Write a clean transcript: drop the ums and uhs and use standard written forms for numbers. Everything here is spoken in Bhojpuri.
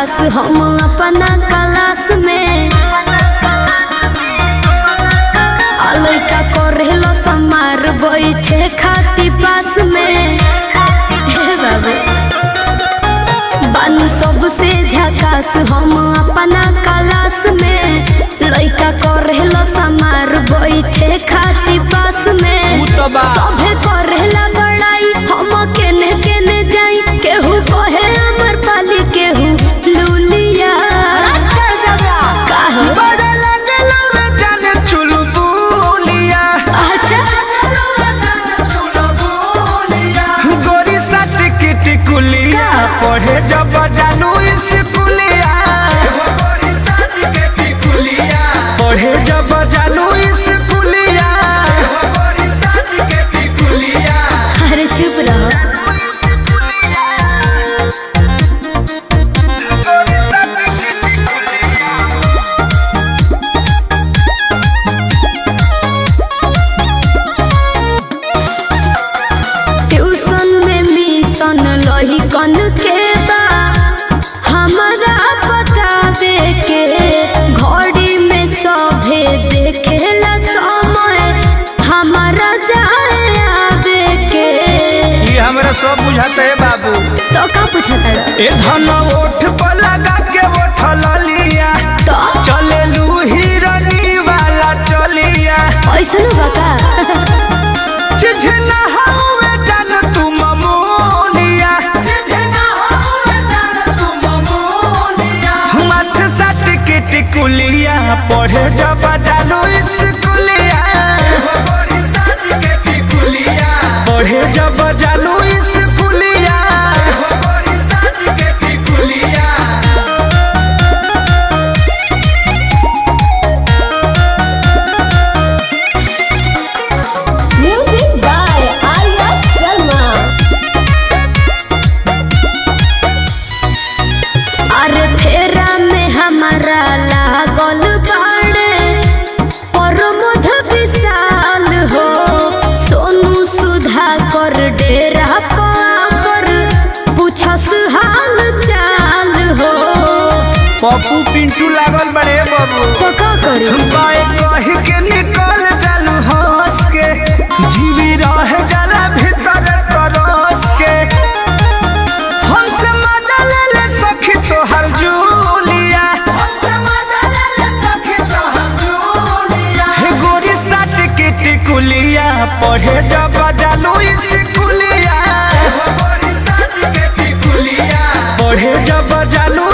झकास हम अपना क्लास में लइका करेलो समार बैठे खाती पास में बाबू बानी सबसे झकास हम अपना क्लास में लइका करेलो समार बैठे खाती पास में सभे करेला बड़ाई हम केने केने जाई केहू कहे अमर पाली केहू लूलिया पढ़े जब जानू स्कूलिया पढ़े जब जानू स्कूलिया अरे चुप रहो ट्यूशन में मिशन लही कन के बा हमारा बतावे के घड़ी में सभे देखेला समय हमारा जाए आवे के ये हमरा सब बुझाते है बाबू तो का पूछता ए धन ओठ पर लगा के उठल लिया तो चले लू हिरनी वाला चलिया ऐसा बका चिझना हवे जान तू ममोलिया चिझना हवे जान तू ममोलिया मथ सट के टिकुलिया पढ़े जब जानू स्कूलिया गोरी सट के टिकुलिया पढ़े जब जानू स्कूलिया गोरी सट के टिकुलिया म्यूजिक बाय आर्या शर्मा अरे फेरा में हमारा लागल बाड़े प्रमोद विशाल हो सोनू सुधा कर डेरा पर पूछस हाल चाल हो पप्पू पिंटू लागल बड़े बाबू तो का करी बाए कह के निकल जालू हंस के जीवी रह जाला भीतर तरस के हमसे मजा ले ले सखी तोहर जूलिया हमसे मजा ले ले सखी तोहर जूलिया हे गोरी साट के टिकुलिया पढ़े जब जालू स्कूलिया गोरी साट के टिकुलिया पढ़े जब जालू